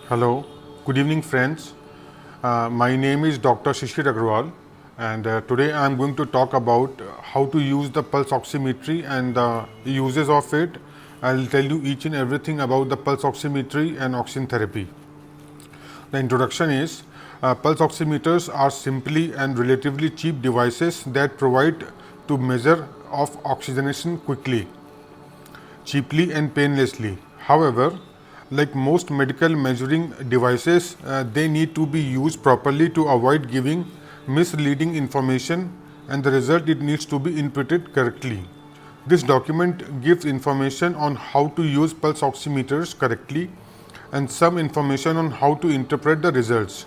Hello, good evening, friends. My name is Dr. Shishir Agrawal, and today I am going to talk about how to use the pulse oximetry and the uses of it. I'll tell you each and everything about the pulse oximetry and oxygen therapy. The introduction is pulse oximeters are simply and relatively cheap devices that provide to measure of oxygenation quickly, cheaply and painlessly. However, like most medical measuring devices, they need to be used properly to avoid giving misleading information, and the result it needs to be inputted correctly. This document gives information on how to use pulse oximeters correctly and some information on how to interpret the results.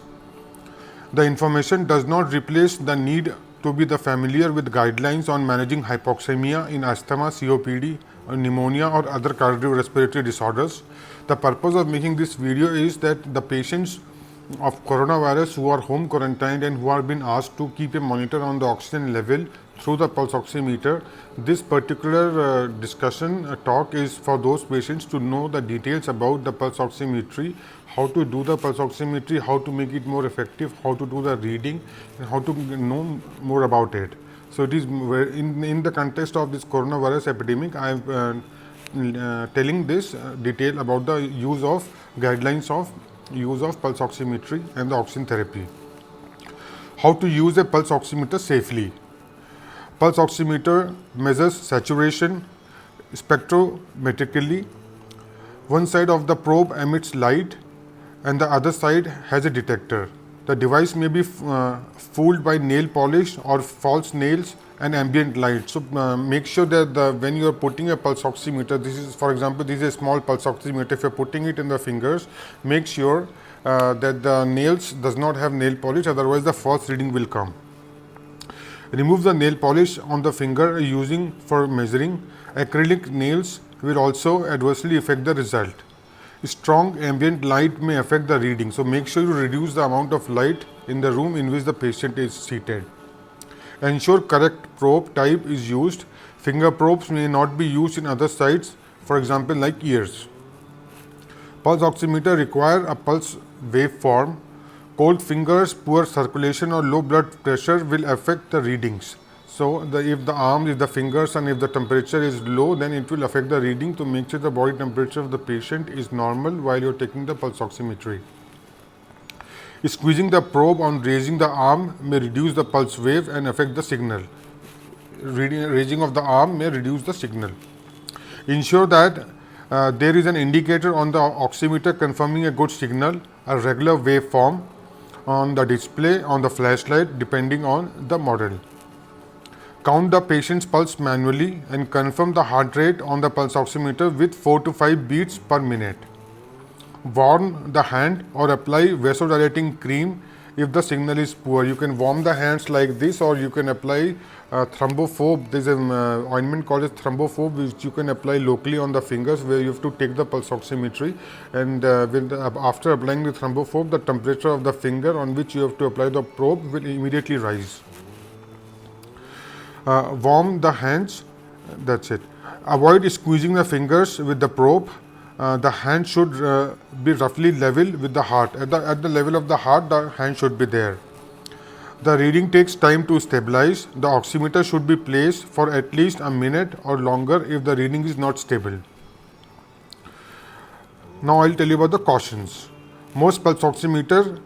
The information does not replace the need to be familiar with guidelines on managing hypoxemia in asthma, COPD, or pneumonia or other cardiorespiratory disorders. The purpose of making this video is that the patients of coronavirus who are home quarantined and who are being asked to keep a monitor on the oxygen level through the pulse oximeter. This particular discussion talk is for those patients to know the details about the pulse oximetry, how to do the pulse oximetry, how to make it more effective, how to do the reading, and how to know more about it. So it is in the context of this coronavirus epidemic, I am telling this detail about the use of guidelines of use of pulse oximetry and the oxygen therapy. How to use a pulse oximeter safely. Pulse oximeter measures saturation spectrometrically. One side of the probe emits light and the other side has a detector. The device may be fooled by nail polish or false nails and ambient light. So make sure that when you are putting a pulse oximeter, this is, for example, this is a small pulse oximeter. If you are putting it in the fingers, make sure that the nails does not have nail polish, otherwise the false reading will come. Remove the nail polish on the finger using for measuring. Acrylic nails will also adversely affect the result. Strong ambient light may affect the reading, so make sure you reduce the amount of light in the room in which the patient is seated. Ensure correct probe type is used. Finger probes may not be used in other sites, for example like ears. Pulse oximeter require a pulse waveform. Cold fingers, poor circulation or low blood pressure will affect the readings. So if the arms, if the fingers and if the temperature is low, then it will affect the reading. To make sure the body temperature of the patient is normal while you are taking the pulse oximetry. Squeezing the probe on raising the arm may reduce the pulse wave and affect the signal. Raising of the arm may reduce the signal. Ensure that there is an indicator on the oximeter confirming a good signal, a regular waveform on the display on the flashlight depending on the model. Count the patient's pulse manually and confirm the heart rate on the pulse oximeter with 4 to 5 beats per minute. Warm the hand or apply vasodilating cream if the signal is poor. You can warm the hands like this, or you can apply thrombophobe. There is an ointment called as thrombophobe which you can apply locally on the fingers, where you have to take the pulse oximetry, and after applying the thrombophobe, the temperature of the finger on which you have to apply the probe will immediately rise. Warm the hands, that's it. Avoid squeezing the fingers with the probe. The hand should be roughly level with the heart. At the level of the heart, the hand should be there. The reading takes time to stabilize. The oximeter should be placed for at least a minute or longer if the reading is not stable. Now I'll tell you about the cautions. Most pulse oximeter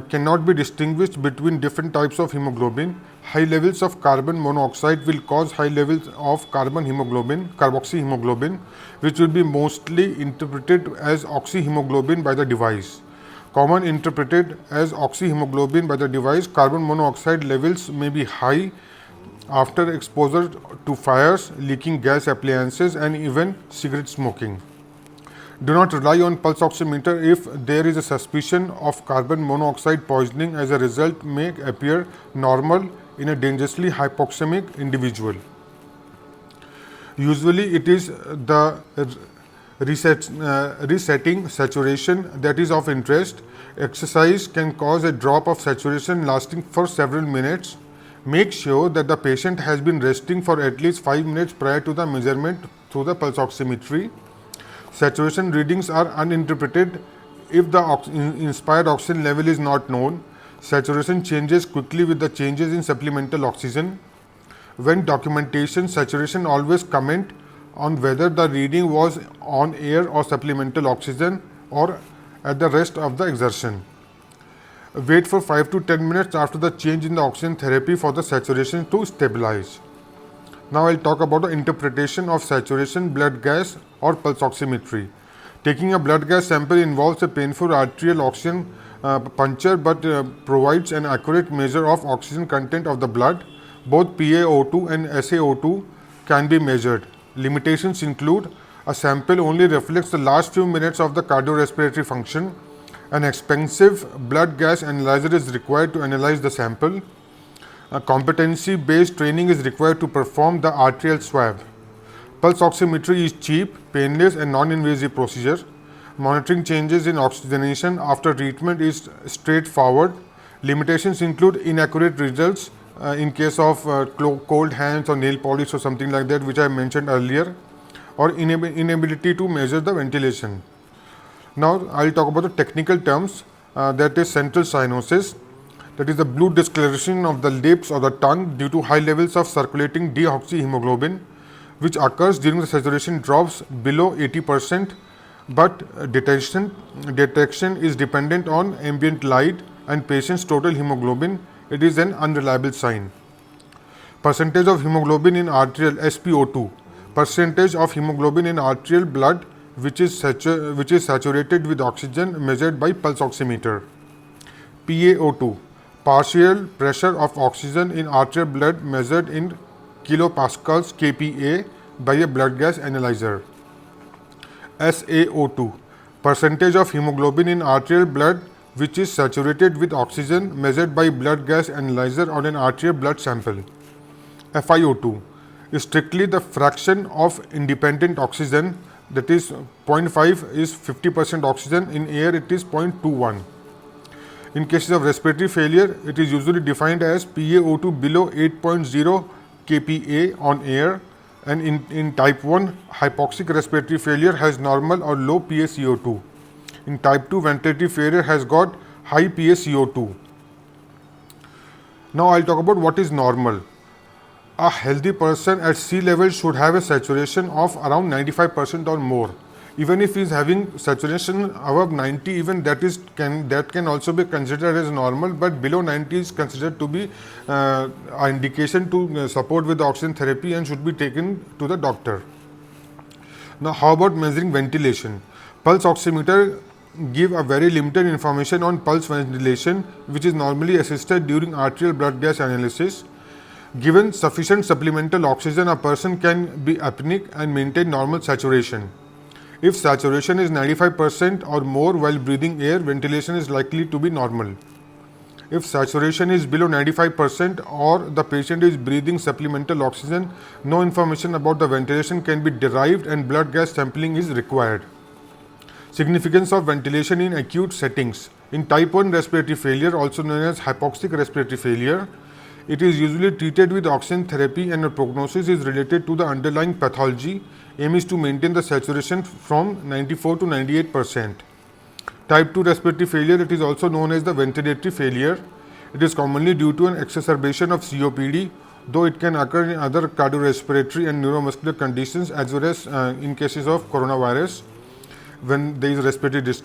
cannot be distinguished between different types of hemoglobin. High levels of carbon monoxide will cause high levels of carboxyhemoglobin, which will be mostly interpreted as oxyhemoglobin by the device. Common interpreted as oxyhemoglobin by the device, carbon monoxide levels may be high after exposure to fires, leaking gas appliances, and even cigarette smoking. Do not rely on pulse oximeter if there is a suspicion of carbon monoxide poisoning, as a result may appear normal in a dangerously hypoxemic individual. Usually it is the resetting saturation that is of interest. Exercise can cause a drop of saturation lasting for several minutes. Make sure that the patient has been resting for at least 5 minutes prior to the measurement through the pulse oximetry. Saturation readings are uninterpreted If the inspired oxygen level is not known, saturation changes quickly with the changes in supplemental oxygen. When documentation, saturation always comment on whether the reading was on air or supplemental oxygen or at the rest of the exertion. Wait for 5 to 10 minutes after the change in the oxygen therapy for the saturation to stabilize. Now I'll talk about the interpretation of saturation, blood gas or pulse oximetry. Taking a blood gas sample involves a painful arterial oxygen puncture but provides an accurate measure of oxygen content of the blood. Both PaO2 and SaO2 can be measured. Limitations include a sample only reflects the last few minutes of the cardiorespiratory function. An expensive blood gas analyzer is required to analyze the sample. A competency-based training is required to perform the arterial swab. Pulse oximetry is cheap, painless and non-invasive procedure. Monitoring changes in oxygenation after treatment is straightforward. Limitations include inaccurate results in case of cold hands or nail polish or something like that, which I mentioned earlier, or inability to measure the ventilation. Now I'll talk about the technical terms, that is central cyanosis, that is the blue discoloration of the lips or the tongue due to high levels of circulating deoxyhemoglobin, which occurs during the saturation drops below 80%, but detection is dependent on ambient light and patient's total hemoglobin. It is an unreliable sign. Percentage of hemoglobin in arterial SpO2, percentage of hemoglobin in arterial blood which is saturated with oxygen measured by pulse oximeter. PaO2, partial pressure of oxygen in arterial blood measured in kilopascals kPa by a blood gas analyzer. SaO2, percentage of hemoglobin in arterial blood which is saturated with oxygen measured by blood gas analyzer on an arterial blood sample. FiO2 is strictly the fraction of independent oxygen, that is 0.5 is 50% oxygen, in air it is 0.21. In cases of respiratory failure, it is usually defined as PaO2 below 8.0 kPa on air, and in type 1 hypoxic respiratory failure has normal or low PaCO2. In type 2 ventilatory failure has got high PaCO2. Now I'll talk about what is normal. A healthy person at sea level should have a saturation of around 95% or more. Even if he is having saturation above 90, even that can also be considered as normal, but below 90 is considered to be an indication to support with oxygen therapy and should be taken to the doctor. Now how about measuring ventilation? Pulse oximeter give a very limited information on pulse ventilation, which is normally assisted during arterial blood gas analysis. Given sufficient supplemental oxygen, a person can be apneic and maintain normal saturation. If saturation is 95% or more while breathing air, ventilation is likely to be normal. If saturation is below 95% or the patient is breathing supplemental oxygen, no information about the ventilation can be derived and blood gas sampling is required. Significance of ventilation in acute settings. In type 1 respiratory failure, also known as hypoxic respiratory failure, it is usually treated with oxygen therapy and the prognosis is related to the underlying pathology. Aim is to maintain the saturation from 94 to 98%. Type 2 respiratory failure, it is also known as the ventilatory failure. It is commonly due to an exacerbation of COPD, though it can occur in other cardiorespiratory and neuromuscular conditions as well as in cases of coronavirus when there is respiratory distress.